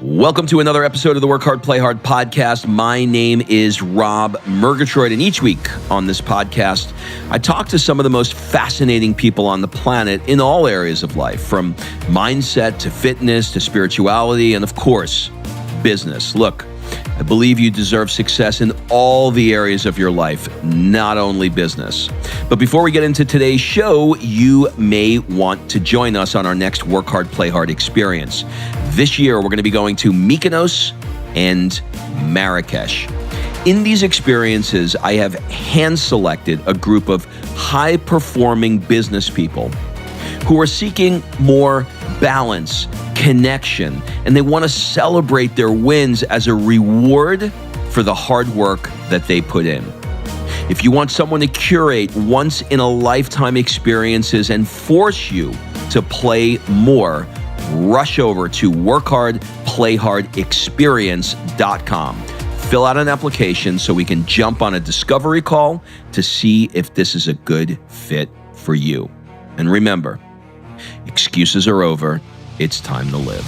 Welcome to another episode of the Work Hard, Play Hard podcast. My name is Rob Murgatroyd, and each week on this podcast, I talk to some of the most fascinating people on the planet in all areas of life, from mindset to fitness to spirituality and, of course, business. Look, I believe you deserve success in all the areas of your life, not only business. But before we get into today's show, you may want to join us on our next Work Hard, Play Hard experience. This year, we're going to be going to Mykonos and Marrakesh. In these experiences, I have hand-selected a group of high-performing business people who are seeking more balance, connection, and they want to celebrate their wins as a reward for the hard work that they put in. If you want someone to curate once-in-a-lifetime experiences and force you to play more, rush over to workhardplayhardexperience.com. Fill out an application so we can jump on a discovery call to see if this is a good fit for you. And remember, excuses are over. It's time to live.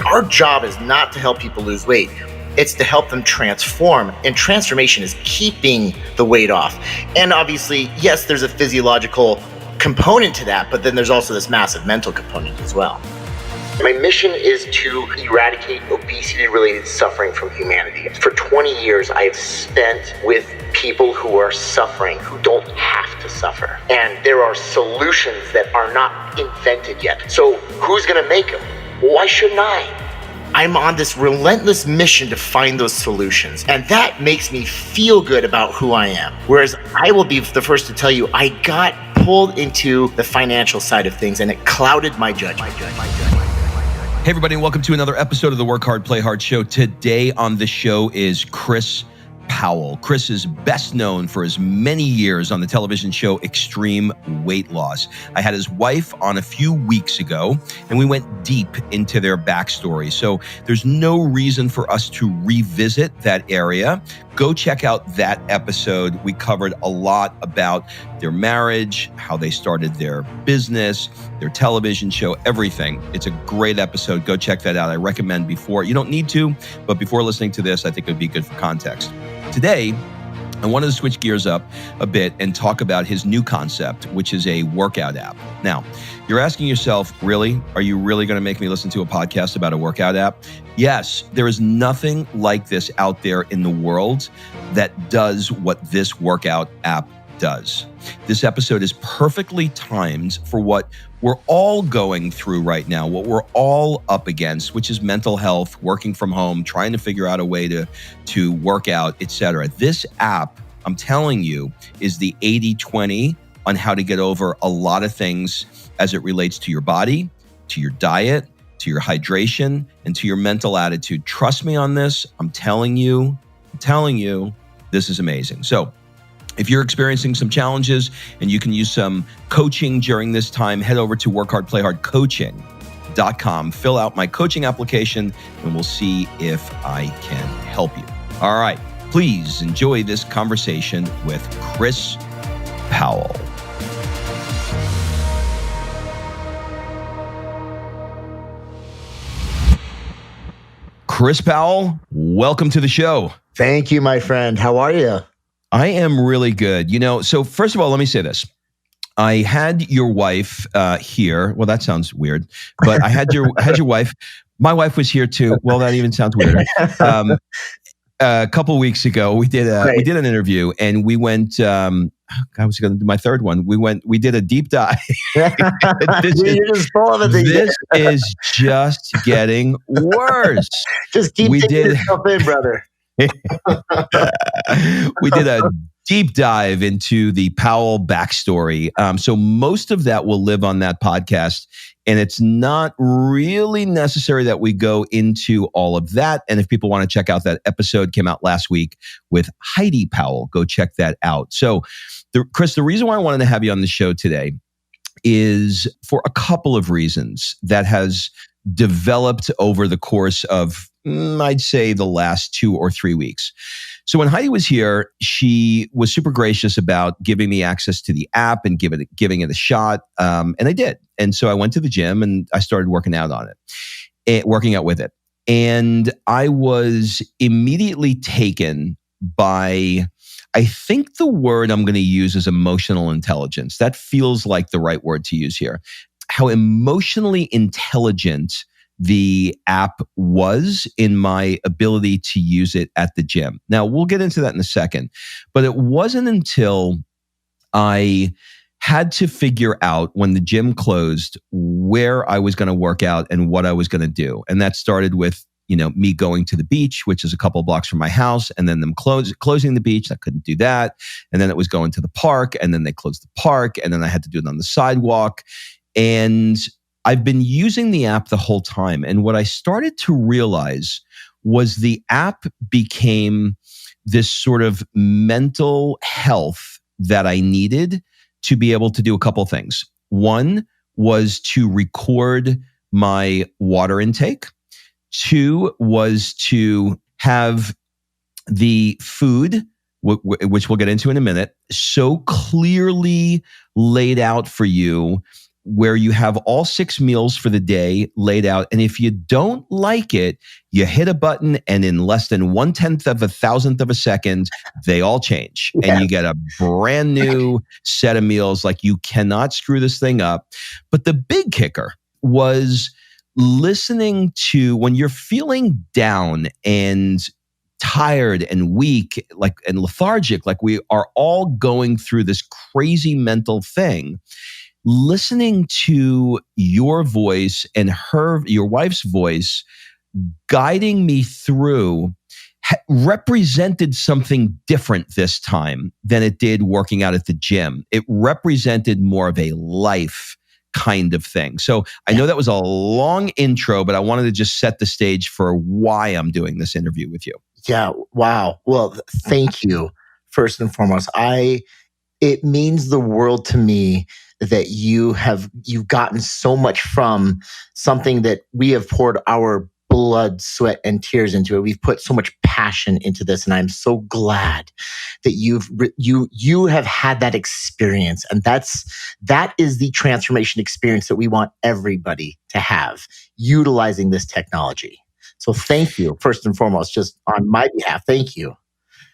Our job is not to help people lose weight. It's to help them transform. And transformation is keeping the weight off. And obviously, yes, there's a physiological component to that, but then there's also this massive mental component as well. My mission is to eradicate obesity-related suffering from humanity. For 20 years, I have spent with people who are suffering, who don't have to suffer. And there are solutions that are not invented yet. So who's gonna make them? Why shouldn't I? I'm on this relentless mission to find those solutions. And that makes me feel good about who I am. Whereas I will be the first to tell you, I got pulled into the financial side of things and it clouded my judgment. Hey everybody, and welcome to another episode of the Work Hard, Play Hard show. Today on the show is Chris Powell. Chris is best known for his many years on the television show Extreme Weight Loss. I had his wife on a few weeks ago, and we went deep into their backstory. So there's no reason for us to revisit that area. Go check out that episode. We covered a lot about their marriage, how they started their business, their television show, everything. It's a great episode. Go check that out. I recommend before. You don't need to, but before listening to this, I think it would be good for context. Today, I wanted to switch gears up a bit and talk about his new concept, which is a workout app. Now, you're asking yourself, really? Are you really going to make me listen to a podcast about a workout app? Yes, there is nothing like this out there in the world that does what this workout app does. This episode is perfectly timed for what we're all going through right now, what we're all up against, which is mental health, working from home, trying to figure out a way to work out, etc. This app, I'm telling you, is the 80-20 on how to get over a lot of things as it relates to your body, to your diet, to your hydration, and to your mental attitude. Trust me on this. I'm telling you, this is amazing. So if you're experiencing some challenges and you can use some coaching during this time, head over to workhardplayhardcoaching.com, fill out my coaching application, and we'll see if I can help you. All right, please enjoy this conversation with Chris Powell. Chris Powell, welcome to the show. Thank you, my friend. How are you? I am really good. So first of all, let me say this. I had your wife here. Well, that sounds weird, but I had your wife. My wife was here too. Well, that even sounds weirder. A couple weeks ago, we did an interview, and we went. I was going to do my third one. We did a deep dive. This is just getting worse. Just keep digging yourself in, brother. We did a deep dive into the Powell backstory. So most of that will live on that podcast, and it's not really necessary that we go into all of that. And if people want to check out that episode, came out last week with Heidi Powell, go check that out. So Chris, the reason why I wanted to have you on the show today is for a couple of reasons that has developed over the course of, I'd say, the last 2 or 3 weeks. So when Heidi was here, she was super gracious about giving me access to the app and giving it a shot. And I did. And so I went to the gym and I started working out with it. And I was immediately taken by, I think the word I'm going to use is emotional intelligence. That feels like the right word to use here. How emotionally intelligent the app was in my ability to use it at the gym. Now, we'll get into that in a second, but it wasn't until I had to figure out when the gym closed where I was going to work out and what I was going to do. And that started with, me going to the beach, which is a couple of blocks from my house, and then them closing the beach. I couldn't do that. And then it was going to the park, and then they closed the park, and then I had to do it on the sidewalk. And I've been using the app the whole time. And what I started to realize was the app became this sort of mental health that I needed to be able to do a couple things. One was to record my water intake. Two was to have the food, which we'll get into in a minute, so clearly laid out for you, where you have all 6 meals for the day laid out. And if you don't like it, you hit a button, and in less than 1/10 of a thousandth of a second, they all change. Yeah. And you get a brand new set of meals. Like, you cannot screw this thing up. But the big kicker was listening to, when you're feeling down and tired and weak, and lethargic, like we are all going through this crazy mental thing, listening to your voice and your wife's voice guiding me through represented something different this time than it did working out at the gym. It represented more of a life kind of thing. So I know that was a long intro, but I wanted to just set the stage for why I'm doing this interview with you. Yeah. Wow. Well, thank you. First and foremost, it means the world to me that you've gotten so much from something that we have poured our blood, sweat, and tears into it. We've put so much passion into this, and I'm so glad that you have had that experience. And that is the transformation experience that we want everybody to have, utilizing this technology. So thank you, first and foremost, just on my behalf. Thank you.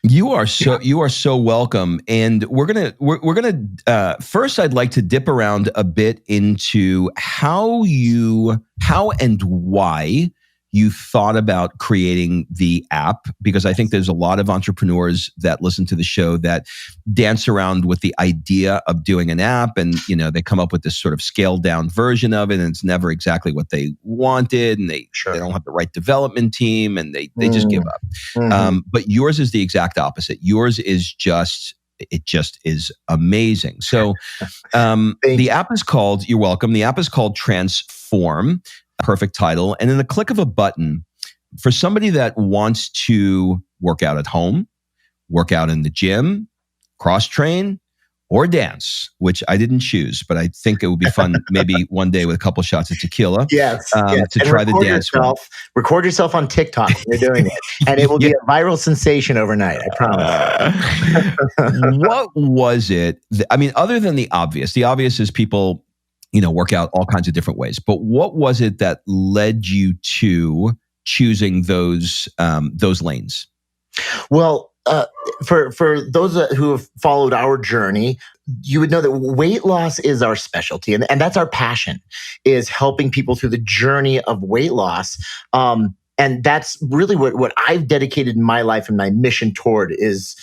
You are so welcome. And we're gonna first, I'd like to dip around a bit into how and why you thought about creating the app, because I think there's a lot of entrepreneurs that listen to the show that dance around with the idea of doing an app, and they come up with this sort of scaled down version of it, and it's never exactly what they wanted, and they don't have the right development team, and they just give up. Mm-hmm. But yours is the exact opposite. Yours is it just is amazing. So the app is called, you're welcome, the app is called Transform. Perfect title. And in the click of a button, for somebody that wants to work out at home, work out in the gym, cross train, or dance, which I didn't choose, but I think it would be fun maybe one day with a couple shots of tequila. Yes. To and try the dance. Record yourself on TikTok when you're doing it, and it will be a viral sensation overnight, I promise. What was it? Other than the obvious is people work out all kinds of different ways. But what was it that led you to choosing those lanes? Well, for those who have followed our journey, you would know that weight loss is our specialty, and that's our passion, is helping people through the journey of weight loss. And that's really what I've dedicated my life and my mission toward, is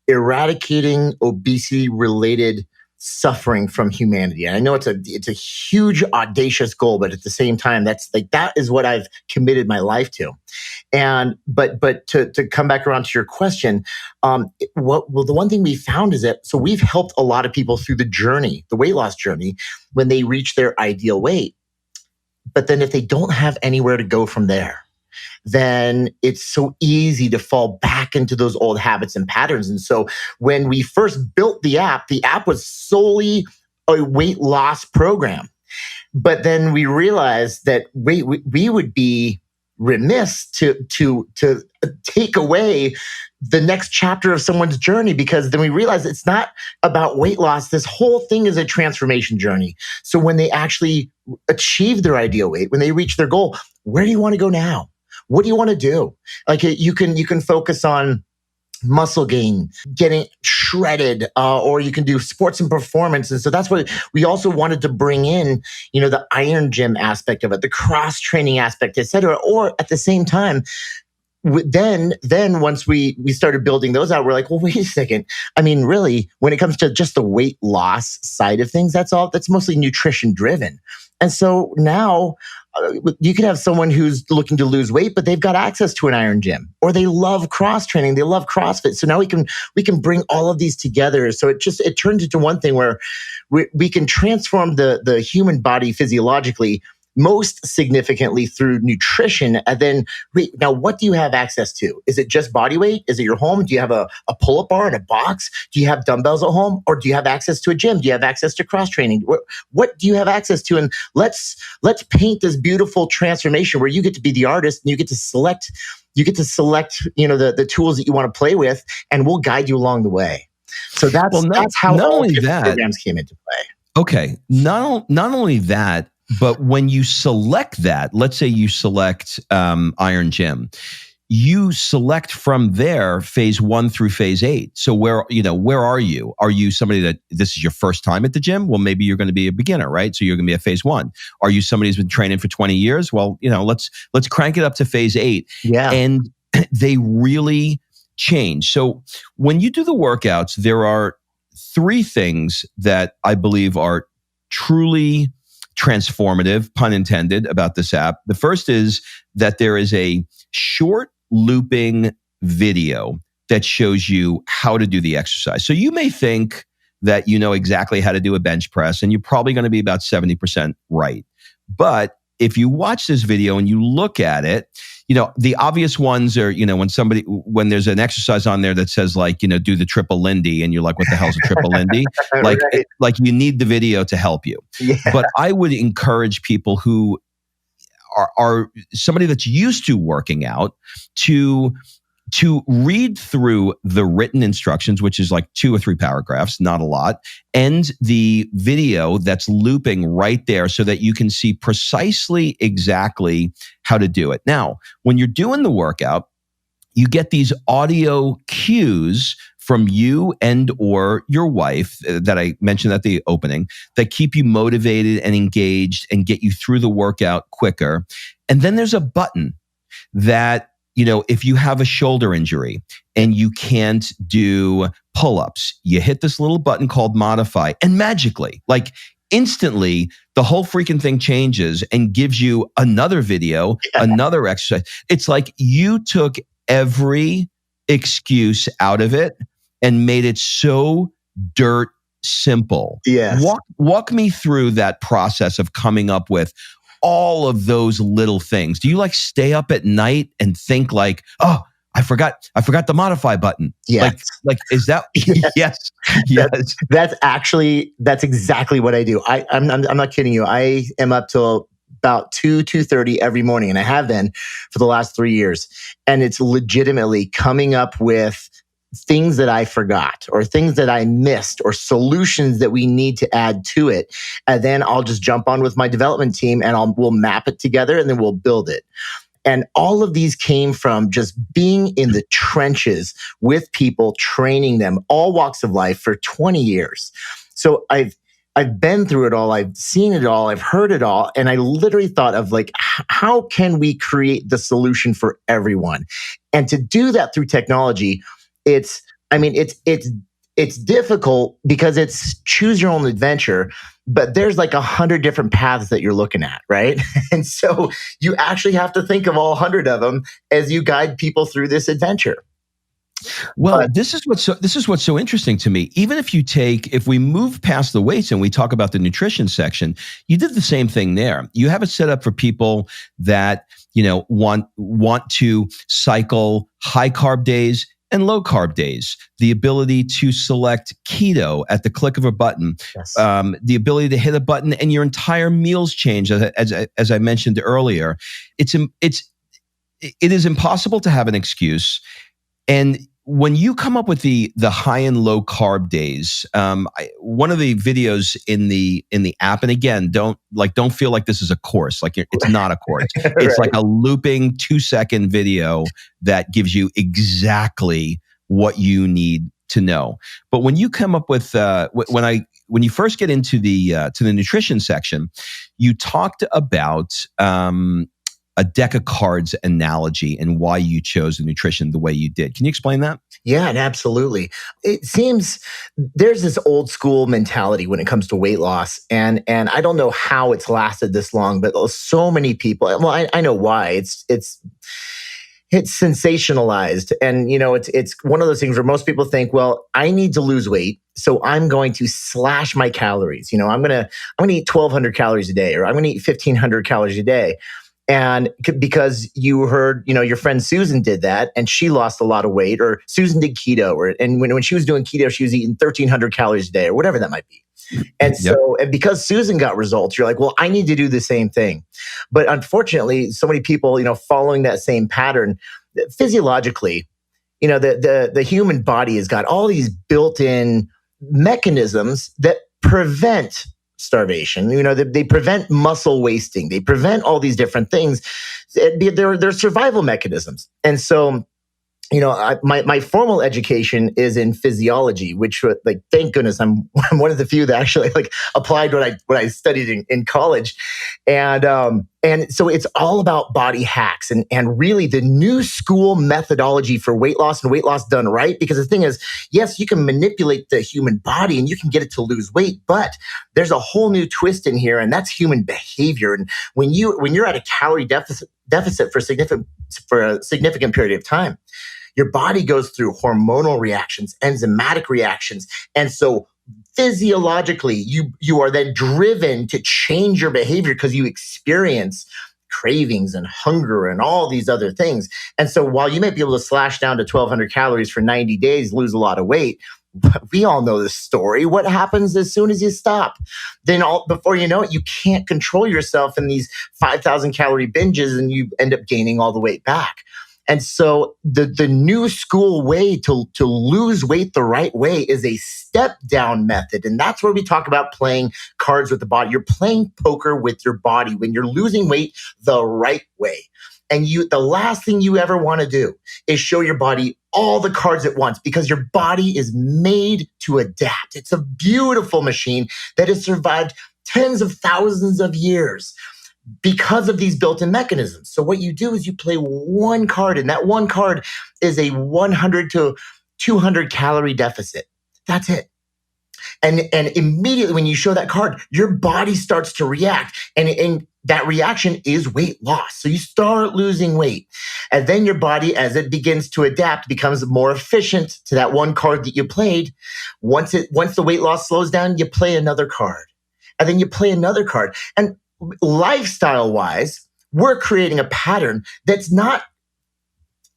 eradicating obesity-related suffering from humanity. And I know it's a huge, audacious goal, but at the same time, that is what I've committed my life to. And but to come back around to your question, the one thing we found is that, so we've helped a lot of people through the journey, the weight loss journey, when they reach their ideal weight. But then if they don't have anywhere to go from there, then it's so easy to fall back into those old habits and patterns. And so when we first built the app was solely a weight loss program. But then we realized that we would be remiss to take away the next chapter of someone's journey, because then we realized it's not about weight loss. This whole thing is a transformation journey. So when they actually achieve their ideal weight, when they reach their goal, where do you want to go now? what do you want to do? Like you can focus on muscle gain, getting shredded, or you can do sports and performance. And so that's what we also wanted to bring in, the iron gym aspect of it, the cross training aspect, et cetera. Or at the same time, then once we started building those out, we're like, well, wait a second. I mean, really, when it comes to just the weight loss side of things, that's mostly nutrition driven. And so now you could have someone who's looking to lose weight, but they've got access to an iron gym, or they love cross training, they love CrossFit. So now we can bring all of these together. So it turns into one thing where we can transform the human body physiologically, most significantly through nutrition. And then, now what do you have access to? Is it just body weight? Is it your home? Do you have a pull-up bar and a box? Do you have dumbbells at home? Or do you have access to a gym? Do you have access to cross training? What do you have access to? And let's paint this beautiful transformation where you get to be the artist and you get to select, the tools that you want to play with, and we'll guide you along the way. So that's how all different programs came into play. Okay. Not only that, but when you select that, let's say you select Iron Gym, you select from there phase 1 through phase 8. So where are you? Are you somebody that this is your first time at the gym? Well, maybe you're going to be a beginner, right? So you're going to be at phase 1. Are you somebody who's been training for 20 years? Well, let's crank it up to phase 8. Yeah. And they really change. So when you do the workouts, there are 3 things that I believe are truly transformative, pun intended, about this app. The first is that there is a short looping video that shows you how to do the exercise. So you may think that you know exactly how to do a bench press, and you're probably going to be about 70% right. But if you watch this video and you look at it, the obvious ones are, when there's an exercise on there that says do the triple Lindy, and you're like, what the hell's a triple Lindy? Right. Like you need the video to help you. Yeah. But I would encourage people who are somebody that's used to working out to read through the written instructions, which is like 2 or 3 paragraphs, not a lot, and the video that's looping right there so that you can see precisely exactly how to do it. Now, when you're doing the workout, you get these audio cues from you and or your wife that I mentioned at the opening that keep you motivated and engaged and get you through the workout quicker. And then there's a button that if you have a shoulder injury and you can't do pull-ups, you hit this little button called modify, and magically, instantly, the whole freaking thing changes and gives you another video, another exercise. It's like you took every excuse out of it and made it so dirt simple. Yes. Walk me through that process of coming up with all of those little things. Do you stay up at night and think oh, I forgot the modify button? Yes. Is that? Yes. Yes. That's exactly what I do. I'm not kidding you. I am up till about 2:30 every morning, and I have been for the last 3 years. And it's legitimately coming up with things that I forgot or things that I missed or solutions that we need to add to it. And then I'll just jump on with my development team and we'll map it together and then we'll build it. And all of these came from just being in the trenches with people, training them, all walks of life for 20 years. So I've been through it all. I've seen it all. I've heard it all. And I literally thought of how can we create the solution for everyone? And to do that through technology, it's difficult because it's choose your own adventure, but there's 100 different paths that you're looking at, right? And so you actually have to think of all 100 of them as you guide people through this adventure. Well, this is what's so interesting to me. Even if we move past the weights and we talk about the nutrition section, you did the same thing there. You have it set up for people that want to cycle high carb days and low carb days, the ability to select keto at the click of a button, yes. The ability to hit a button and your entire meals change. As I mentioned earlier, it is impossible to have an excuse. And when you come up with the high and low carb days, one of the videos in the app, and again, don't feel like this is a course. Like it's not a course. It's Right. like a looping 2-second video that gives you exactly what you need to know. But when you come up with when you first get into the nutrition section, you talked about a deck of cards analogy and why you chose the nutrition the way you did. Can you explain that? Yeah, and absolutely. It seems there's this old school mentality when it comes to weight loss, and I don't know how it's lasted this long, but so many people. Well, I know why. It's sensationalized, and it's one of those things where most people think, well, I need to lose weight, so I'm going to slash my calories. I'm gonna eat 1,200 calories a day, or I'm gonna eat 1,500 calories a day. And because you heard, your friend Susan did that and she lost a lot of weight, or Susan did keto, and when she was doing keto, she was eating 1,300 calories a day, or whatever that might be. And Yep. so, and because Susan got results, you're like, well, I need to do the same thing. But unfortunately, so many people, following that same pattern, physiologically, the human body has got all these built-in mechanisms that prevent starvation. They prevent muscle wasting. They prevent all these different things. They're survival mechanisms. And so, my formal education is in physiology, which, like, thank goodness I'm one of the few that actually applied what I studied in college, and so it's all about body hacks and really the new school methodology for weight loss, and weight loss done right. Because the thing is, yes, you can manipulate the human body and you can get it to lose weight, but there's a whole new twist in here, and that's human behavior. And when you're at a calorie deficit for a significant period of time, your body goes through hormonal reactions, enzymatic reactions. And so physiologically, you are then driven to change your behavior because you experience cravings and hunger and all these other things. And so while you might be able to slash down to 1,200 calories for 90 days, lose a lot of weight, we all know this story. What happens as soon as you stop? Then before you know it, you can't control yourself in these 5,000 calorie binges, and you end up gaining all the weight back. And so the new school way to lose weight the right way is a step down method. And that's where we talk about playing cards with the body. You're playing poker with your body when you're losing weight the right way. And the last thing you ever want to do is show your body all the cards at once, because your body is made to adapt. It's a beautiful machine that has survived tens of thousands of years because of these built-in mechanisms. So what you do is you play one card, and that one card is a 100 to 200 calorie deficit. That's it. And immediately when you show that card, your body starts to react, and that reaction is weight loss. So you start losing weight, and then your body, as it begins to adapt, becomes more efficient to that one card that you played. Once the weight loss slows down, you play another card, and then you play another card. And lifestyle wise, we're creating a pattern that's not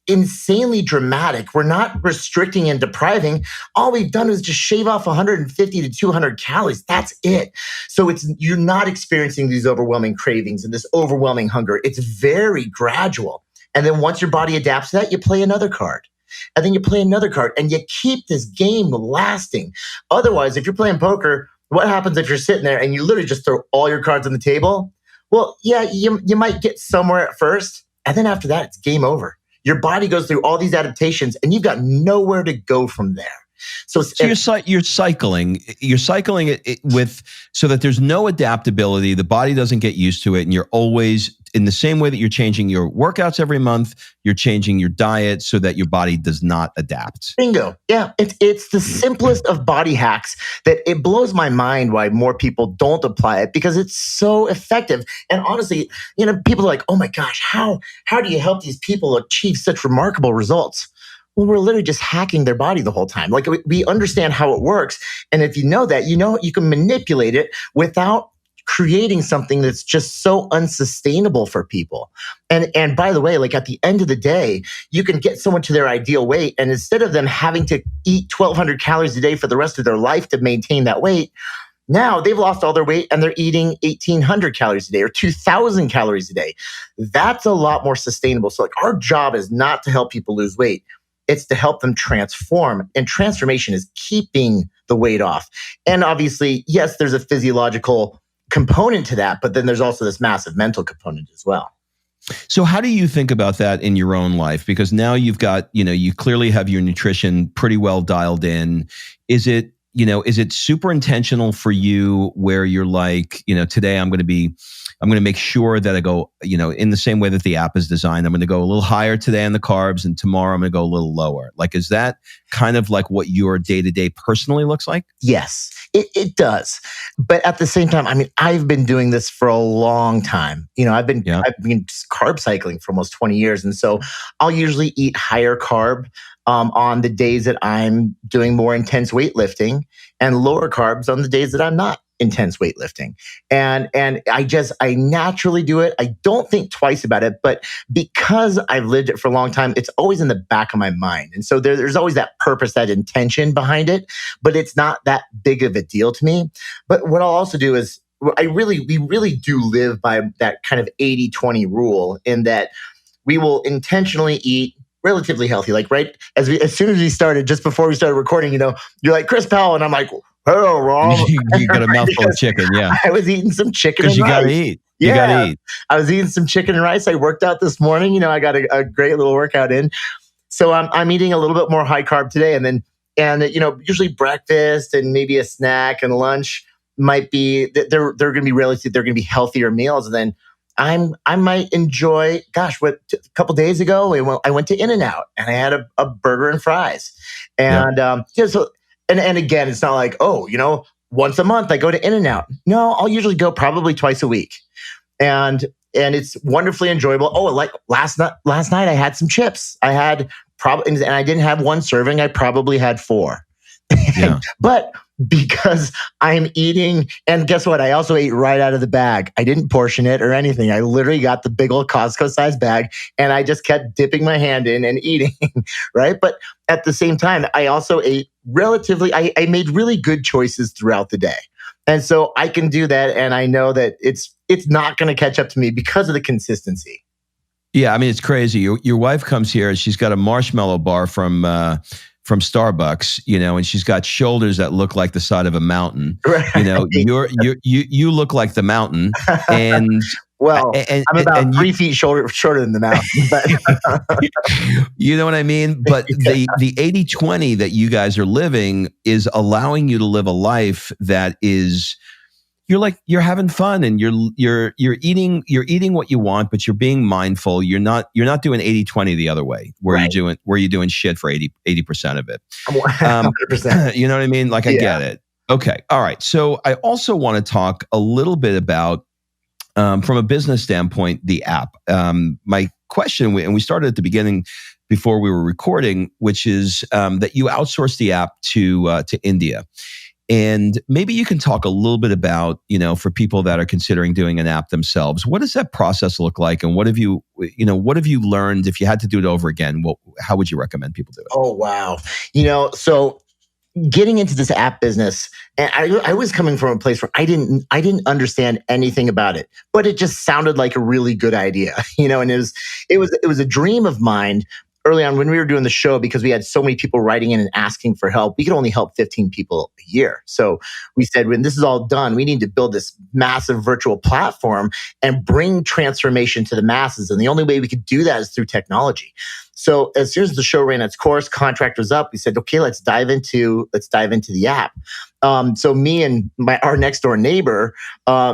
insanely dramatic. We're not restricting and depriving. All we've done is just shave off 150 to 200 calories. That's it. So you're not experiencing these overwhelming cravings and this overwhelming hunger. It's very gradual. And then once your body adapts to that, you play another card. And then you play another card, and you keep this game lasting. Otherwise, if you're playing poker, what happens if you're sitting there and you literally just throw all your cards on the table? Well, yeah, you might get somewhere at first, and then after that, it's game over. Your body goes through all these adaptations, and you've got nowhere to go from there. So you're cycling it with, so that there's no adaptability. The body doesn't get used to it, and you're always, in the same way that you're changing your workouts every month, you're changing your diet so that your body does not adapt. Bingo. Yeah, it's the simplest of body hacks that it blows my mind why more people don't apply it, because it's so effective. And honestly, people are like, oh my gosh, how do you help these people achieve such remarkable results? Well, we're literally just hacking their body the whole time. Like, we understand how it works. And if you know that, you can manipulate it without creating something that's just so unsustainable for people. And by the way, like, at the end of the day, you can get someone to their ideal weight, and instead of them having to eat 1,200 calories a day for the rest of their life to maintain that weight, now they've lost all their weight and they're eating 1,800 calories a day or 2,000 calories a day. That's a lot more sustainable. So, like, our job is not to help people lose weight. It's to help them transform. And transformation is keeping the weight off. And obviously, yes, there's a physiological component to that, but then there's also this massive mental component as well. So how do you think about that in your own life? Because now you've got, you clearly have your nutrition pretty well dialed in. Is it super intentional for you where you're like, today I'm going to make sure that I go, in the same way that the app is designed, I'm going to go a little higher today on the carbs and tomorrow I'm going to go a little lower. Like, is that kind of like what your day-to-day personally looks like? Yes, it does. But at the same time, I mean, I've been doing this for a long time. I've been carb cycling for almost 20 years. And so I'll usually eat higher carb on the days that I'm doing more intense weightlifting, and lower carbs on the days that I'm not intense weightlifting. And I naturally do it. I don't think twice about it, but because I've lived it for a long time, it's always in the back of my mind. And so there's always that purpose, that intention behind it, but it's not that big of a deal to me. But what I'll also do is we really do live by that kind of 80-20 rule, in that we will intentionally eat relatively healthy. Like right as soon as we started, just before we started recording, you're like, Chris Powell, and I'm like, hello, Rob. You got a mouthful of chicken, yeah. I was eating some chicken and rice. Because you gotta eat. You gotta eat. I was eating some chicken and rice. I worked out this morning. I got a great little workout in. So I'm eating a little bit more high carb today, and usually breakfast and maybe a snack and lunch might be they're going to be they're going to be healthier meals. And then I might enjoy, a couple days ago, I went to In-N-Out and I had a burger and fries. And and again, it's not like, once a month I go to In-N-Out. No, I'll usually go probably twice a week. And it's wonderfully enjoyable. Oh, like last night I had some chips. I had and I didn't have one serving. I probably had 4. Yeah. But because I'm eating, and guess what? I also ate right out of the bag. I didn't portion it or anything. I literally got the big old Costco sized bag and I just kept dipping my hand in and eating, right? But at the same time, I also ate I made really good choices throughout the day. And so I can do that. And I know that it's not going to catch up to me because of the consistency. Yeah, I mean, it's crazy. Your wife comes here and she's got a marshmallow bar from Starbucks, and she's got shoulders that look like the side of a mountain. Right. You look like the mountain, and I'm about 3 feet shorter than the mountain. You know what I mean? But the 80-20 that you guys are living is allowing you to live a life that is, you're having fun and you're eating what you want, but you're being mindful. You're not doing 80-20 the other way where you're doing shit for 80% of it. 100%. You know what I mean? Like, I get it. Okay. All right. So I also want to talk a little bit about, from a business standpoint, the app. My question, and we started at the beginning before we were recording, which is that you outsourced the app to India. And maybe you can talk a little bit about, for people that are considering doing an app themselves, what does that process look like? And what have you learned? If you had to do it over again, how would you recommend people do it? Oh, wow. So getting into this app business, and I was coming from a place where I didn't understand anything about it, but it just sounded like a really good idea, and it was a dream of mine. Early on when we were doing the show, because we had so many people writing in and asking for help, we could only help 15 people a year. So we said, when this is all done, we need to build this massive virtual platform and bring transformation to the masses. And the only way we could do that is through technology. So as soon as the show ran its course, contract was up, we said, okay, let's dive into the app. So me and our next door neighbor,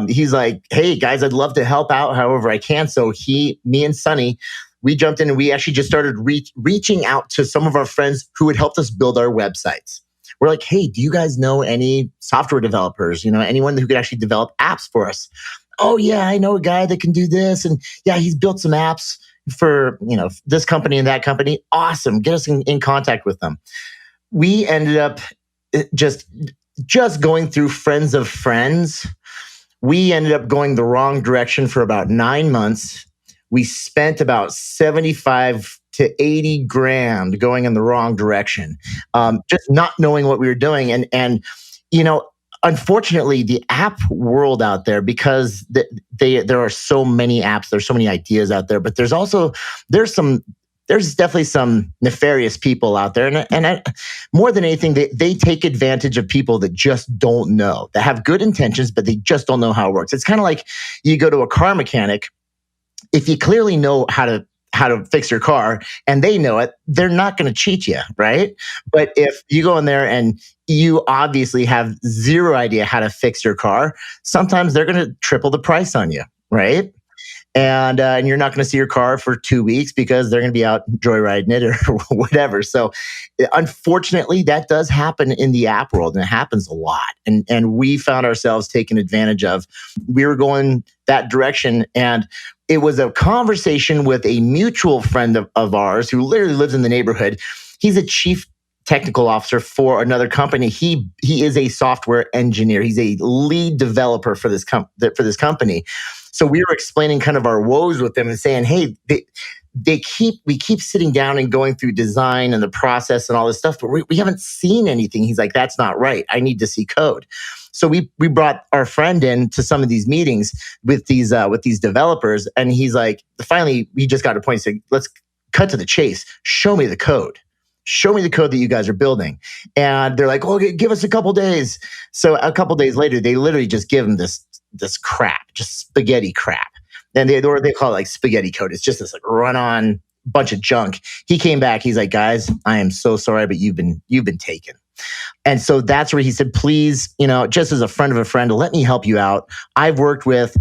he's like, hey guys, I'd love to help out however I can. So me and Sonny, we jumped in and we actually just started reaching out to some of our friends who had helped us build our websites. We're like, hey, do you guys know any software developers? Anyone who could actually develop apps for us? Oh yeah, I know a guy that can do this. And yeah, he's built some apps for, this company and that company. Awesome. Get us in contact with them. We ended up just going through friends of friends. We ended up going the wrong direction for about 9 months. We spent about 75 to 80 grand going in the wrong direction, just not knowing what we were doing. And unfortunately, the app world out there, because there are so many apps, there's so many ideas out there, but there's some there's definitely some nefarious people out there. And more than anything, they take advantage of people that just don't know, that have good intentions, but they just don't know how it works. It's kind of like you go to a car mechanic. If you clearly know how to fix your car and they know it, they're not going to cheat you, right? But if you go in there and you obviously have zero idea how to fix your car, sometimes they're going to triple the price on you, right? And you're not going to see your car for 2 weeks because they're going to be out joyriding it or whatever. So unfortunately, that does happen in the app world, and it happens a lot. And we found ourselves taken advantage of. We were going that direction, and it was a conversation with a mutual friend of ours who literally lives in the neighborhood. He's a chief technical officer for another company. He is a software engineer. He's a lead developer for this company. So we were explaining kind of our woes with them and saying, hey, we keep sitting down and going through design and the process and all this stuff, but we haven't seen anything. He's like, that's not right. I need to see code. So we brought our friend in to some of these meetings with these developers, and he's like, finally, we just got to a point and said, let's cut to the chase. Show me the code. Show me the code that you guys are building. And they're like, oh, give us a couple days. So a couple days later, they literally just give him this crap, just spaghetti crap. And they call it like spaghetti code. It's just this like run-on bunch of junk. He came back. He's like, guys, I am so sorry, but you've been taken. And so that's where he said, please, just as a friend of a friend, let me help you out. I've worked with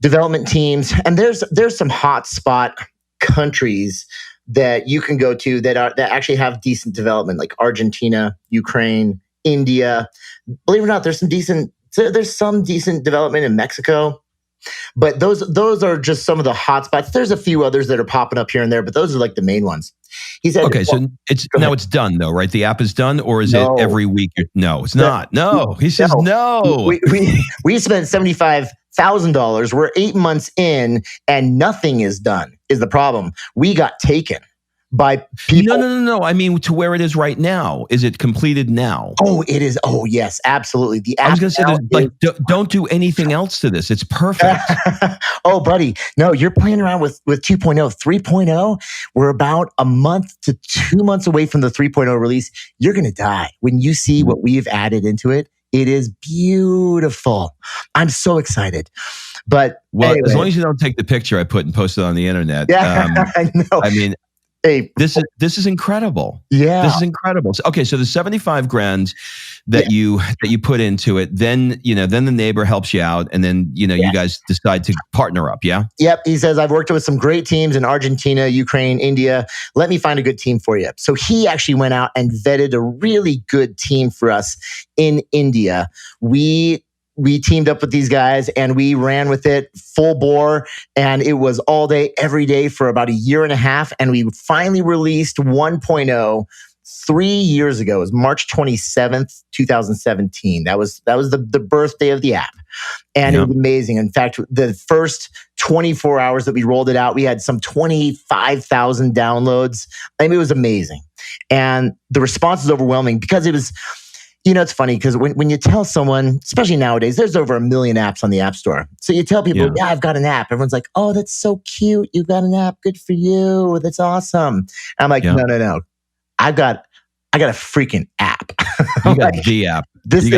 development teams, and there's some hot spot countries that you can go to that actually have decent development, like Argentina, Ukraine, India. Believe it or not, there's some decent development in Mexico. But those are just some of the hot spots. There's a few others that are popping up here and there, but those are like the main ones. He said, okay, so it's done though, right? The app is done, or is it every week? No, it's not. No, he says no. We spent $75,000. We're 8 months in, and nothing is done. Is the problem? We got taken by people. No. I mean, to where it is right now. Is it completed now? Oh, it is. Oh, yes, absolutely. The app. I was going to say, don't do anything else to this. It's perfect. Oh, buddy, no, you're playing around with 2.0. 3.0, we're about a month to 2 months away from the 3.0 release. You're going to die when you see what we've added into it. It is beautiful. I'm so excited. But anyway. As long as you don't take the picture I put and post it on the internet. Yeah, I know. I mean, hey, this is incredible. Yeah, this is incredible. So, okay, so the $75,000 that you put into it, then the neighbor helps you out, and then you guys decide to partner up. Yeah. Yep. He says, I've worked with some great teams in Argentina, Ukraine, India. Let me find a good team for you. So he actually went out and vetted a really good team for us in India. We teamed up with these guys and we ran with it full bore, and it was all day, every day for about a year and a half. And we finally released 1.0 3 years ago. It was March 27th, 2017. That was the birthday of the app. And It was amazing. In fact, the first 24 hours that we rolled it out, we had some 25,000 downloads. I mean, it was amazing. And the response is overwhelming because it was, it's funny because when you tell someone, especially nowadays, there's over 1 million apps on the App Store. So you tell people, yeah, I've got an app. Everyone's like, oh, that's so cute. You've got an app. Good for you. That's awesome. And I'm like, no. I've got a freaking app. You got the app. This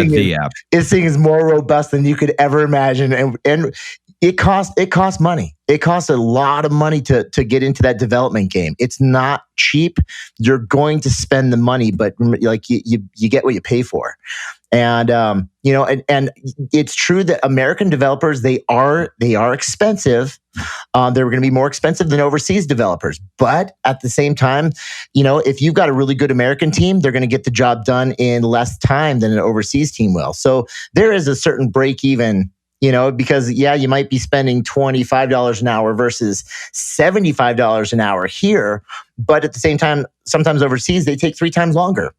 thing is more robust than you could ever imagine. And it costs money. It costs a lot of money to get into that development game. It's not cheap. You're going to spend the money, but like you get what you pay for. And and it's true that American developers, they are expensive. They're going to be more expensive than overseas developers. But at the same time, if you've got a really good American team, they're going to get the job done in less time than an overseas team will. So there is a certain break even. Because you might be spending $25 an hour versus $75 an hour here. But at the same time, sometimes overseas, they take 3 times longer.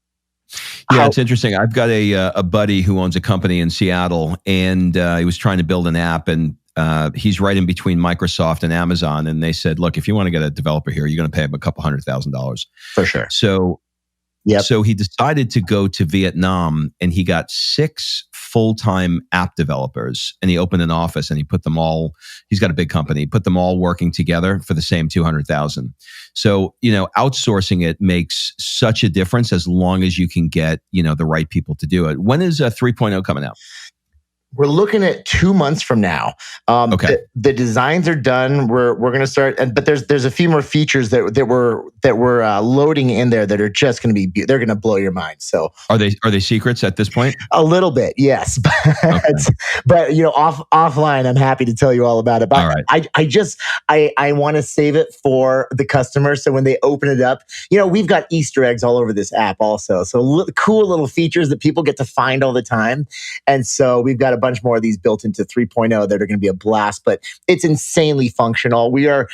Yeah, it's interesting. I've got a buddy who owns a company in Seattle, and he was trying to build an app, and he's right in between Microsoft and Amazon. And they said, look, if you want to get a developer here, you're going to pay him a couple $100,000. For sure. So he decided to go to Vietnam, and he got 6 full-time app developers, and he opened an office and he put them all, he's got a big company, put them all working together for the same 200,000. So, outsourcing it makes such a difference as long as you can get, the right people to do it. When is 3.0 coming out? We're looking at 2 months from now. Okay. The designs are done. We're going to start, but there's a few more features that we're loading in there that are just going to be, they're going to blow your mind. So are they secrets at this point? A little bit, yes. But offline, I'm happy to tell you all about it. But all right. I want to save it for the customer. So when they open it up, we've got Easter eggs all over this app also. So cool little features that people get to find all the time. And so we've got a bunch more of these built into 3.0 that are going to be a blast, but it's insanely functional. We're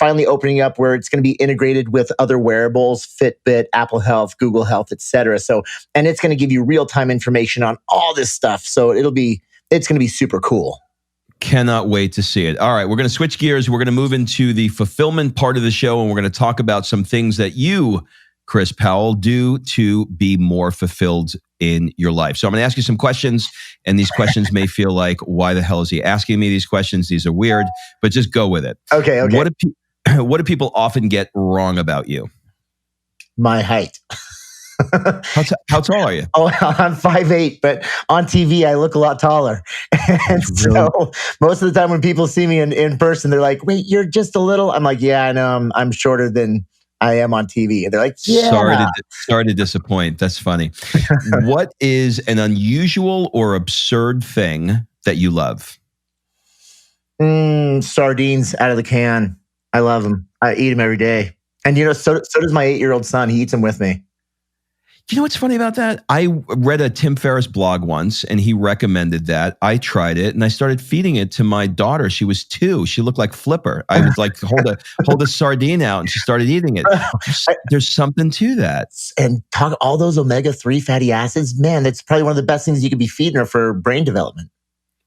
finally opening up where it's going to be integrated with other wearables, Fitbit, Apple Health, Google Health, etc. So, and it's going to give you real-time information on all this stuff. So it's going to be super cool. Cannot wait to see it. All right, we're going to switch gears. We're going to move into the fulfillment part of the show, and we're going to talk about some things that you, Chris Powell, do to be more fulfilled in your life. So I'm going to ask you some questions, and these questions may feel like, why the hell is he asking me these questions? These are weird, but just go with it. Okay. What do people often get wrong about you? My height. How tall are you? Oh, I'm 5'8", but on TV I look a lot taller. And so most of the time when people see me in person, they're like, "Wait, you're just a little." I'm like, "Yeah, I know. I'm shorter than I am on TV." And they're like, "Yeah." Sorry to disappoint. That's funny. What is an unusual or absurd thing that you love? Sardines out of the can. I love them. I eat them every day. And so does my 8-year-old son. He eats them with me. You know what's funny about that? I read a Tim Ferriss blog once, and he recommended that. I tried it, and I started feeding it to my daughter. She was 2. She looked like Flipper. I would like hold a sardine out, and she started eating it. There's something to that. And talk all those omega-3 fatty acids, man, that's probably one of the best things you could be feeding her for brain development.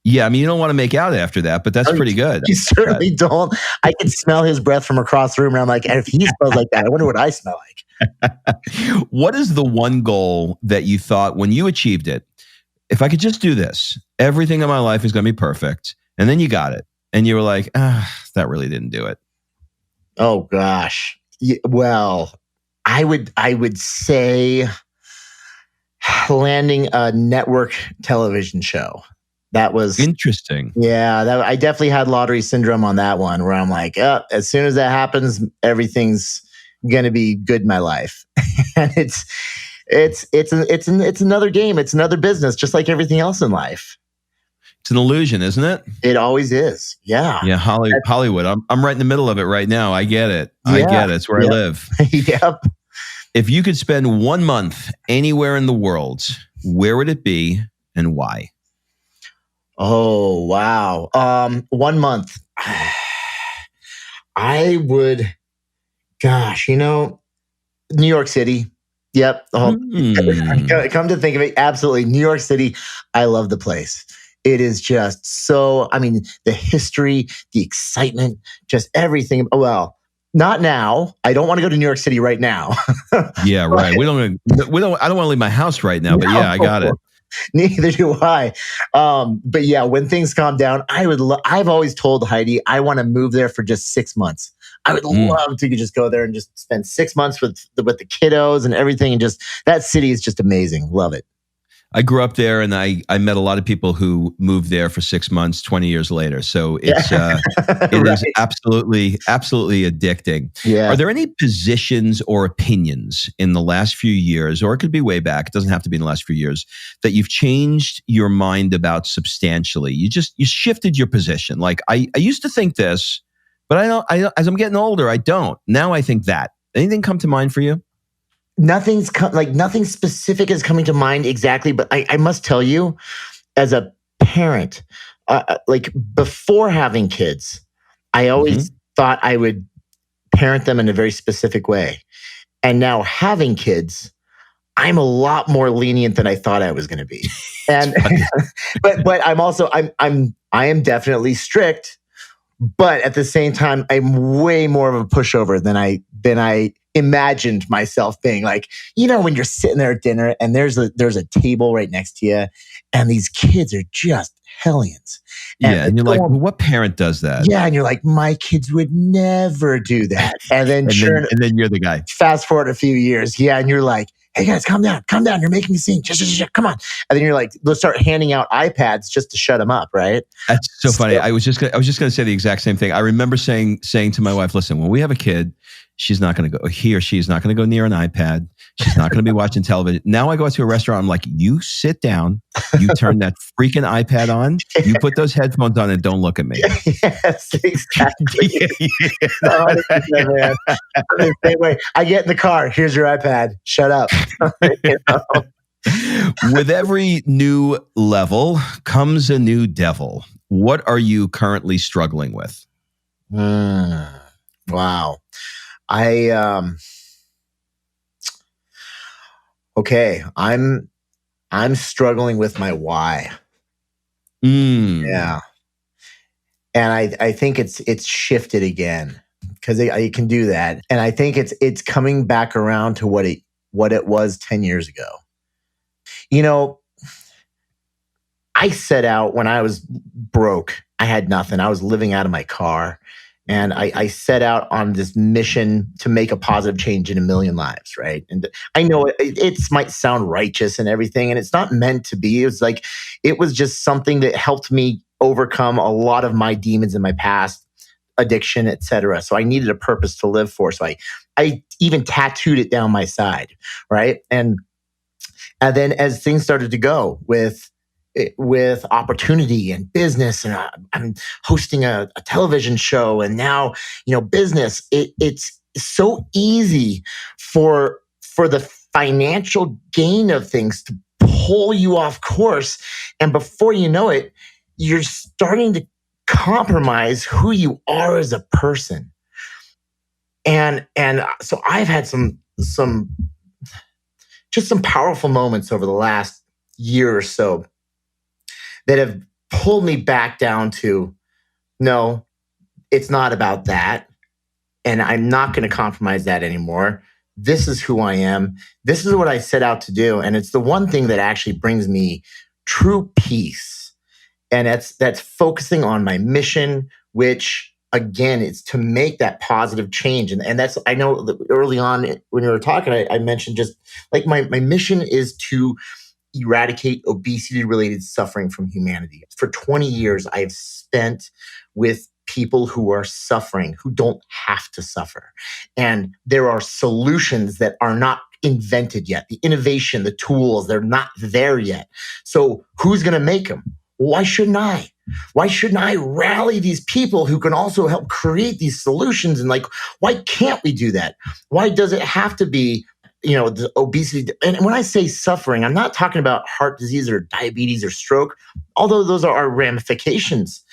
Yeah, I mean, you don't want to make out after that, but that's pretty good. You certainly don't. I can smell his breath from across the room, and I'm like, if he smells like that, I wonder what I smell like. What is the one goal that you thought when you achieved it, if I could just do this, everything in my life is going to be perfect, and then you got it, and you were like, that really didn't do it? Oh, gosh. Well, I would say landing a network television show. That was interesting. Yeah, I definitely had lottery syndrome on that one, where I'm like, as soon as that happens, everything's gonna be good in my life. And it's another game. It's another business, just like everything else in life. It's an illusion, isn't it? It always is. Yeah. Yeah, Hollywood. I'm right in the middle of it right now. I get it. I get it. It's where I live. Yep. If you could spend 1 month anywhere in the world, where would it be and why? Oh, wow. 1 month. I would, New York City. Yep. Come to think of it, absolutely. New York City. I love the place. It is just so, the history, the excitement, just everything. Well, not now. I don't want to go to New York City right now. Yeah, right. I don't want to leave my house right now, but yeah, I got it. Neither do I. But yeah, when things calm down, I've always told Heidi, I want to move there for just 6 months. I would love to just go there and just spend 6 months with the kiddos and everything. And just, that city is just amazing. Love it. I grew up there, and I met a lot of people who moved there for 6 months, 20 years later. So it's it is absolutely addicting. Yeah. Are there any positions or opinions in the last few years, or it could be way back, it doesn't have to be in the last few years, that you've changed your mind about substantially? You shifted your position. Like, I used to think this, but I as I'm getting older, I don't. Now I think that. Anything come to mind for you? Nothing specific is coming to mind exactly, but I must tell you, as a parent, before having kids, I always thought I would parent them in a very specific way. And now having kids, I'm a lot more lenient than I thought I was going to be. And but I'm also I am definitely strict. But at the same time, I'm way more of a pushover than than I imagined myself being. Like, when you're sitting there at dinner and there's a table right next to you and these kids are just hellions. Yeah. And you're like, well, what parent does that? Yeah. And you're like, my kids would never do that. And then, and then you're the guy. Fast forward a few years. Yeah. And you're like, hey guys, calm down. You're making a scene. Just come on. And then you're like, let's start handing out iPads just to shut them up. Right. That's so funny. I was just going to say the exact same thing. I remember saying to my wife, listen, when we have a kid, she's not going to go, he or she is not going to go near an iPad. She's not going to be watching television. Now I go out to a restaurant. I'm like, you sit down, you turn that freaking iPad on, you put those headphones on and don't look at me. Yes, exactly. Yeah. 100%, man. I'm the same way. I get in the car. Here's your iPad. Shut up. With every new level comes a new devil. What are you currently struggling with? Wow. I'm struggling with my why. Yeah. And I think it's shifted again because I can do that. And I think it's coming back around to what it was 10 years ago. I set out when I was broke. I had nothing. I was living out of my car. And I set out on this mission to make a positive change in 1 million lives, right? And I know it might sound righteous and everything, and it's not meant to be. It was just something that helped me overcome a lot of my demons in my past, addiction, etc. So I needed a purpose to live for. So I even tattooed it down my side, right? And then as things started to go with opportunity and business, and I'm hosting a television show, and now business. It's so easy for the financial gain of things to pull you off course, and before you know it, you're starting to compromise who you are as a person. And so I've had some powerful moments over the last year or so that have pulled me back down to, no, it's not about that. And I'm not going to compromise that anymore. This is who I am. This is what I set out to do. And it's the one thing that actually brings me true peace. And that's focusing on my mission, which again, it's to make that positive change. And that's, I know that early on when we were talking, I mentioned just like my mission is to eradicate obesity-related suffering from humanity. For 20 years, I've spent with people who are suffering, who don't have to suffer. And there are solutions that are not invented yet. The innovation, the tools, they're not there yet. So who's going to make them? Why shouldn't I? Why shouldn't I rally these people who can also help create these solutions? And why can't we do that? Why does it have to be the obesity? And when I say suffering, I'm not talking about heart disease or diabetes or stroke, although those are ramifications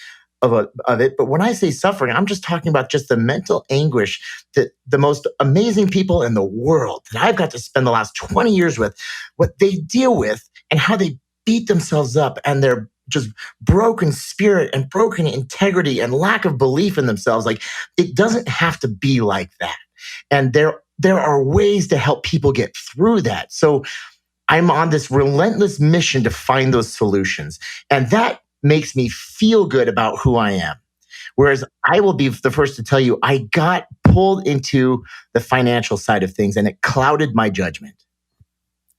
of it. But when I say suffering, I'm just talking about just the mental anguish that the most amazing people in the world that I've got to spend the last 20 years with, what they deal with and how they beat themselves up, and their just broken spirit and broken integrity and lack of belief in themselves. It doesn't have to be like that. And there are ways to help people get through that. So I'm on this relentless mission to find those solutions. And that makes me feel good about who I am. Whereas I will be the first to tell you, I got pulled into the financial side of things and it clouded my judgment.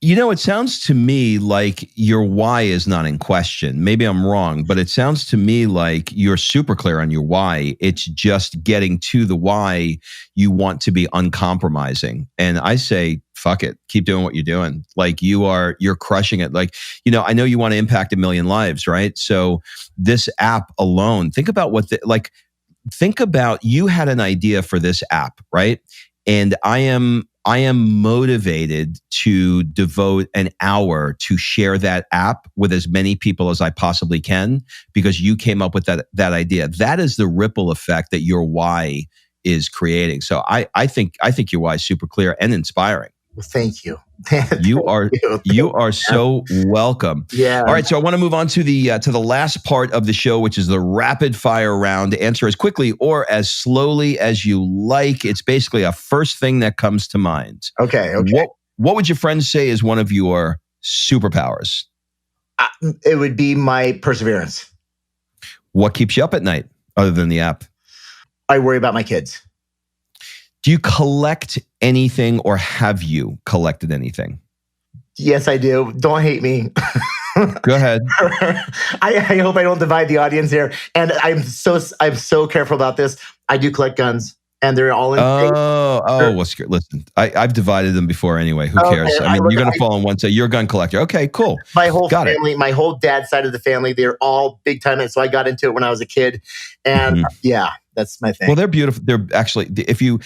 It sounds to me like your why is not in question. Maybe I'm wrong, but it sounds to me like you're super clear on your why. It's just getting to the why you want to be uncompromising. And I say, fuck it, keep doing what you're doing. You're crushing it. I know you want to impact 1 million lives, right? So this app alone, think about you had an idea for this app, right? And I am motivated to devote an hour to share that app with as many people as I possibly can, because you came up with that idea. That is the ripple effect that your why is creating. So I think your why is super clear and inspiring. Well, thank you. You are you are so welcome. Yeah. All right, so I want to move on to the last part of the show, which is the rapid fire round. Answer as quickly or as slowly as you like. It's basically a first thing that comes to mind. Okay. What would your friends say is one of your superpowers? It would be my perseverance. What keeps you up at night other than the app? I worry about my kids. Do you collect anything or have you collected anything? Yes, I do. Don't hate me. Go ahead. I hope I don't divide the audience here. And I'm so careful about this. I do collect guns, and they're all in. Well, listen, I've divided them before anyway. Who cares? I mean, you're going to fall on one side. You're a gun collector. Okay, cool. My whole Got family, it. my whole dad's side of the family, they're all big time. So I got into it when I was a kid, and yeah, that's my thing. Well, they're beautiful. They're actually, if you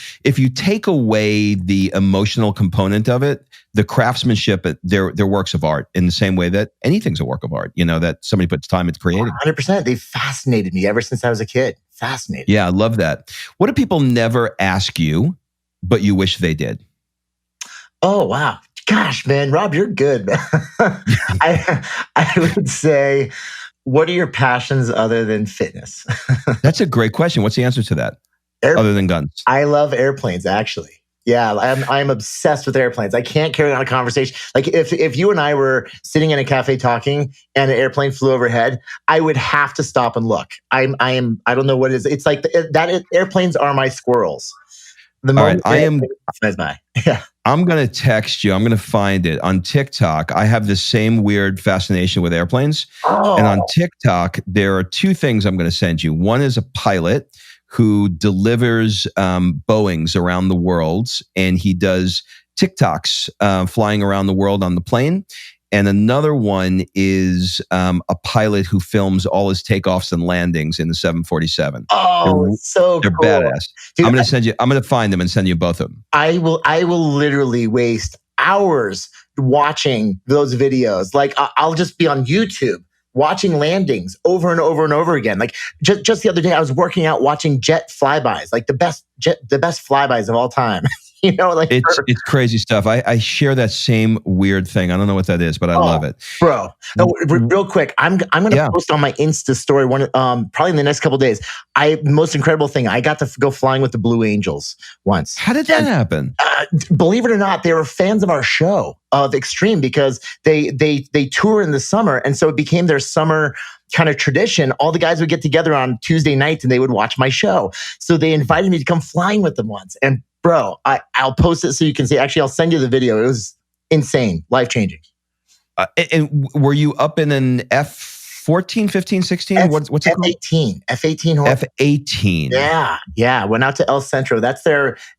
take away the emotional component of it, the craftsmanship, they're works of art in the same way that anything's a work of art. You know, that somebody puts time into creating. 100%. They fascinated me ever since I was a kid. Fascinated. Yeah, I love that. What do people never ask you, but you wish they did? Oh, wow. Gosh, man, Rob, you're good. I would say, what are your passions other than fitness? That's a great question. What's the answer to that? Other than guns? I love airplanes, actually. Yeah, I'm obsessed with airplanes. I can't carry on a conversation. Like if you and I were sitting in a cafe talking and an airplane flew overhead, I would have to stop and look. I don't know what it is. It's like airplanes are my squirrels. The moment flies by. Yeah. I'm going to text you. I'm going to find it on TikTok. I have the same weird fascination with airplanes. Oh. And on TikTok, there are two things I'm going to send you. One is a pilot who delivers Boeings around the world, and he does TikToks flying around the world on the plane. And another one is a pilot who films all his takeoffs and landings in the 747. Oh, they're cool. Badass. Dude, I'm going to find them and send you both of them. I will literally waste hours watching those videos. Like I'll just be on YouTube watching landings over and over and over again. Like just the other day, I was working out watching jet flybys, like the best flybys of all time. You know, like it's crazy stuff. I share that same weird thing. I don't know what that is, but I love it, bro. No, real quick, I'm gonna post on my Insta story probably in the next couple of days. Most incredible thing, I got to go flying with the Blue Angels once. How did that happen? Believe it or not, they were fans of our show of Extreme because they tour in the summer, and so it became their summer kind of tradition. All the guys would get together on Tuesday nights and they would watch my show. So they invited me to come flying with them once. And bro, I'll post it so you can see. Actually, I'll send you the video. It was insane, life-changing. And were you up in an F-14, 15, 16? What's it called? F-18. F-18. F-18. Yeah. Went out to El Centro.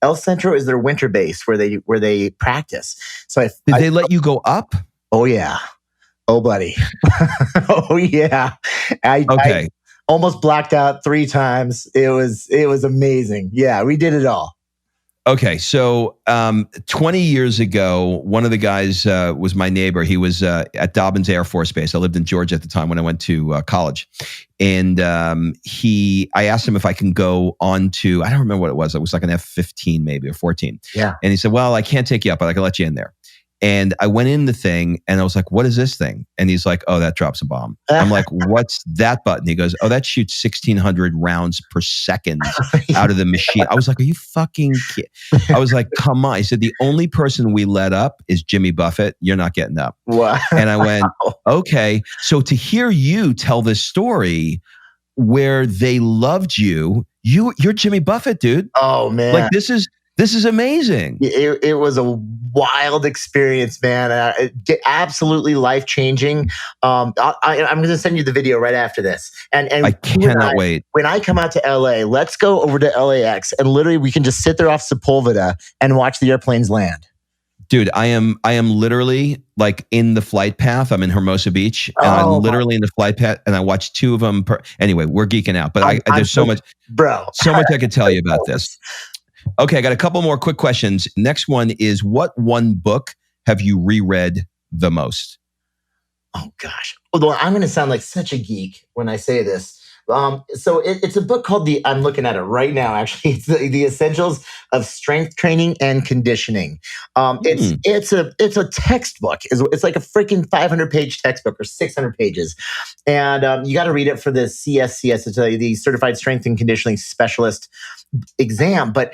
El Centro is their winter base where they practice. So did they let you go up? Oh, yeah. Oh, buddy. Oh, yeah. I almost blacked out 3 times. It was amazing. Yeah, we did it all. Okay, so 20 years ago, one of the guys was my neighbor. He was at Dobbins Air Force Base. I lived in Georgia at the time when I went to college. And I asked him if I can go on to, I don't remember what it was. It was like an F-15 maybe or 14. Yeah. And he said, well, I can't take you up, but I can let you in there. And I went in the thing and I was like, what is this thing? And he's like, oh, that drops a bomb. I'm like, what's that button? He goes, oh, that shoots 1,600 rounds per second out of the machine. I was like, are you fucking kidding? I was like, come on. He said, the only person we let up is Jimmy Buffett. You're not getting up. Wow. And I went, okay. So to hear you tell this story where they loved you're Jimmy Buffett, dude. Oh, man. Like this is amazing. It was a wild experience, man. Absolutely life-changing. I'm going to send you the video right after this. And I cannot wait. When I come out to LA, let's go over to LAX and literally we can just sit there off Sepulveda and watch the airplanes land. Dude, I am literally like in the flight path. I'm in Hermosa Beach and I'm literally in the flight path and I watch 2 of them anyway, we're geeking out, but there's so much I could tell you about this. Okay, I got a couple more quick questions. Next one is, what one book have you reread the most? Oh, gosh. Although I'm going to sound like such a geek when I say this. So it's a book called I'm looking at it right now, actually. It's the Essentials of Strength Training and Conditioning. It's a textbook. It's like a freaking 500-page textbook or 600 pages. And you got to read it for the CSCS, it's the Certified Strength and Conditioning Specialist exam. But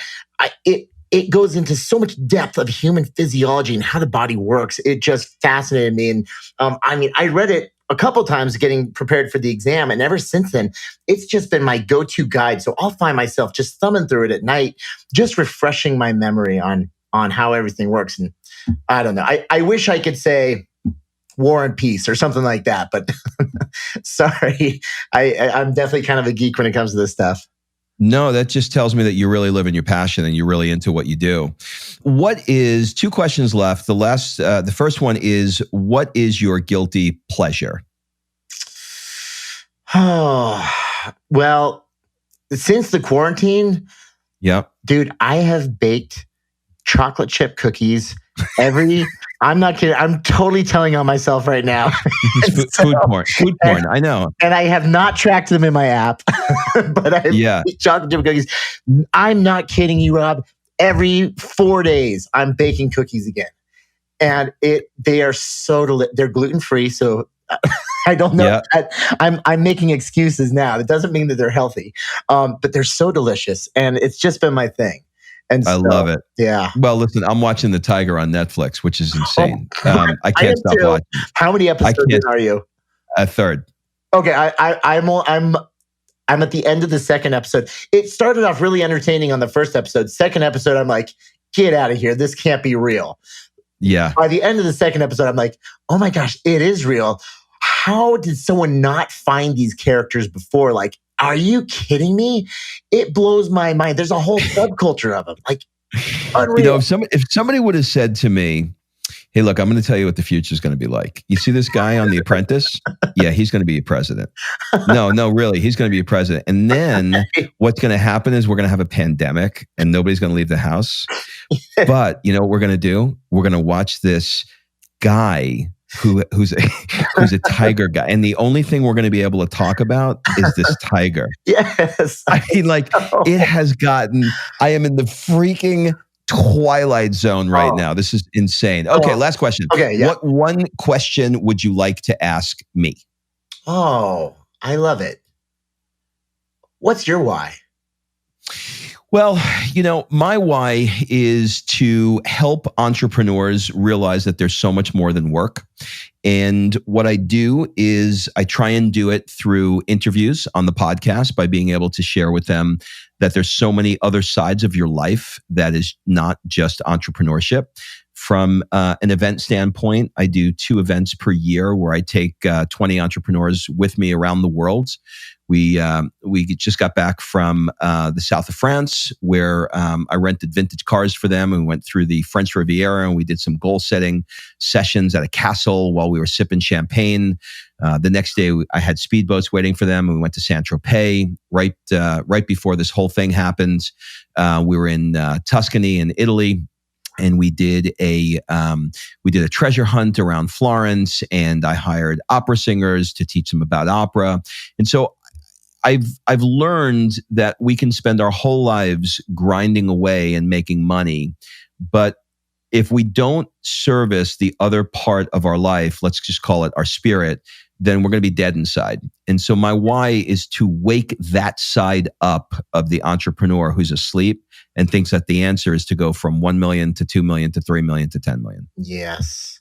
it goes into so much depth of human physiology and how the body works. It just fascinated me. And I read it a couple times getting prepared for the exam. And ever since then, it's just been my go-to guide. So I'll find myself just thumbing through it at night, just refreshing my memory on how everything works. And I don't know. I wish I could say War and Peace or something like that, but sorry. I'm definitely kind of a geek when it comes to this stuff. No, that just tells me that you really live in your passion and you're really into what you do. Two questions left. The first one is, what is your guilty pleasure? Oh, well, since the quarantine, dude, I have baked chocolate chip cookies I'm not kidding. I'm totally telling on myself right now. Food porn. I know. And I have not tracked them in my app, but I have chocolate chip cookies. I'm not kidding you, Rob. Every 4 days, I'm baking cookies again. And they are so they're gluten-free. So I don't know. I'm making excuses now. It doesn't mean that they're healthy, but they're so delicious. And it's just been my thing. And I love it. Yeah. Well, listen, I'm watching The Tiger on Netflix, which is insane. I can't stop watching. How many episodes in are you? A third. Okay, I'm at the end of the second episode. It started off really entertaining on the first episode. Second episode, I'm like, get out of here. This can't be real. Yeah. By the end of the second episode, I'm like, oh my gosh, it is real. How did someone not find these characters before? Like, are you kidding me? It blows my mind. There's a whole subculture of them. Like, unreal. If somebody would have said to me, hey, look, I'm going to tell you what the future is going to be like. You see this guy on The Apprentice? Yeah, he's going to be a president. No, really, he's going to be a president. And then what's going to happen is we're going to have a pandemic and nobody's going to leave the house. But you know what we're going to do? We're going to watch this guy who's a tiger guy. And the only thing we're going to be able to talk about is this tiger. Yes. I mean, it has gotten, I am in the freaking twilight zone right now. This is insane. Okay, last question. Okay, yeah. What one question would you like to ask me? Oh, I love it. What's your why? Well, my why is to help entrepreneurs realize that there's so much more than work. And what I do is I try and do it through interviews on the podcast by being able to share with them that there's so many other sides of your life that is not just entrepreneurship. From an event standpoint, I do 2 events per year where I take 20 entrepreneurs with me around the world. We just got back from the south of France, where I rented vintage cars for them, and we went through the French Riviera, and we did some goal-setting sessions at a castle while we were sipping champagne. The next day, I had speedboats waiting for them, and we went to Saint-Tropez right before this whole thing happened. We were in Tuscany in Italy. And we did a treasure hunt around Florence, and I hired opera singers to teach them about opera. And so I've learned that we can spend our whole lives grinding away and making money, but if we don't service the other part of our life, let's just call it our spirit, then we're going to be dead inside. And so my why is to wake that side up of the entrepreneur who's asleep and thinks that the answer is to go from 1 million to 2 million to 3 million to 10 million. Yes.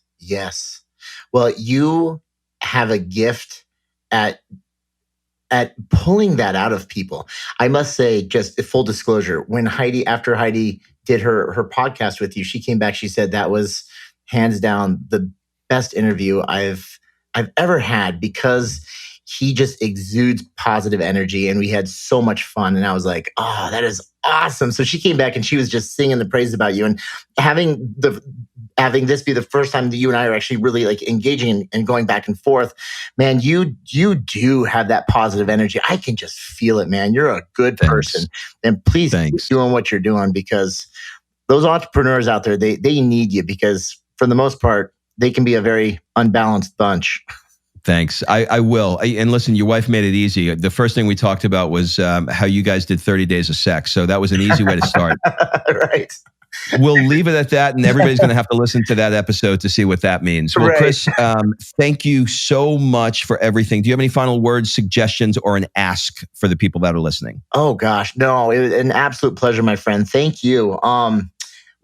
Well, you have a gift at pulling that out of people. I must say, just full disclosure, when after Heidi did her podcast with you, she came back, she said that was hands down the best interview I've ever had, because he just exudes positive energy and we had so much fun. And I was like, oh, that is awesome. So she came back and she was just singing the praise about you, and having this be the first time that you and I are actually really like engaging and going back and forth. Man, you do have that positive energy. I can just feel it, man. You're a good person. And please keep doing what you're doing, because those entrepreneurs out there, they need you, because for the most part, they can be a very unbalanced bunch. Thanks. I will. And listen, your wife made it easy. The first thing we talked about was how you guys did 30 days of sex. So that was an easy way to start. Right. We'll leave it at that, and everybody's going to have to listen to that episode to see what that means. Well, Right. Chris, thank you so much for everything. Do you have any final words, suggestions, or an ask for the people that are listening? Oh gosh, no, it was an absolute pleasure, my friend. Thank you.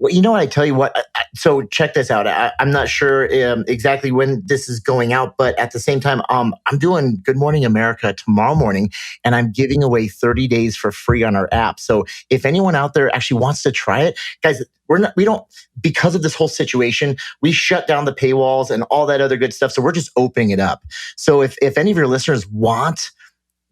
Well, you know what? I tell you what. So check this out. I'm not sure exactly when this is going out, but at the same time, I'm doing Good Morning America tomorrow morning, and I'm giving away 30 days for free on our app. So if anyone out there actually wants to try it, guys, we don't, because of this whole situation, we shut down the paywalls and all that other good stuff. So we're just opening it up. So if any of your listeners want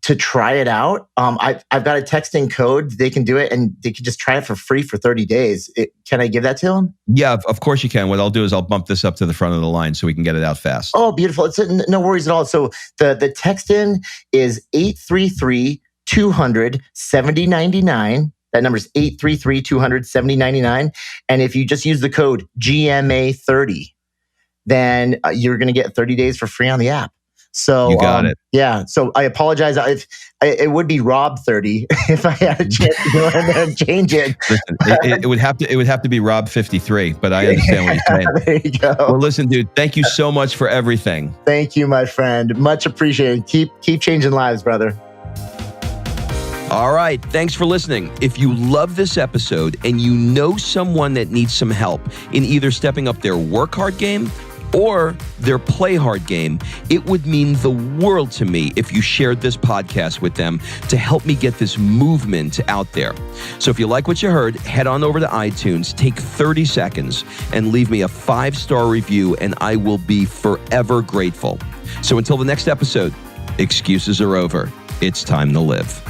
to try it out, I've got a texting code. They can do it, and they can just try it for free for 30 days. Can I give that to them? Yeah, of course you can. What I'll do is I'll bump this up to the front of the line so we can get it out fast. Oh, beautiful. It's no worries at all. So the text in is 833-200-7099. That number is 833-200-7099. And if you just use the code GMA30, then you're going to get 30 days for free on the app. So you got it. Yeah. So I apologize. It would be Rob 30 if I had a chance to go in there and change it. Listen, it would have to be Rob 53, but I understand what you're saying. There you go. Well, listen, dude, thank you so much for everything. Thank you, my friend. Much appreciated. Keep changing lives, brother. All right. Thanks for listening. If you love this episode and you know someone that needs some help in either stepping up their work hard game or their play hard game, it would mean the world to me if you shared this podcast with them to help me get this movement out there. So if you like what you heard, head on over to iTunes, take 30 seconds, and leave me a 5-star review, and I will be forever grateful. So until the next episode, excuses are over. It's time to live.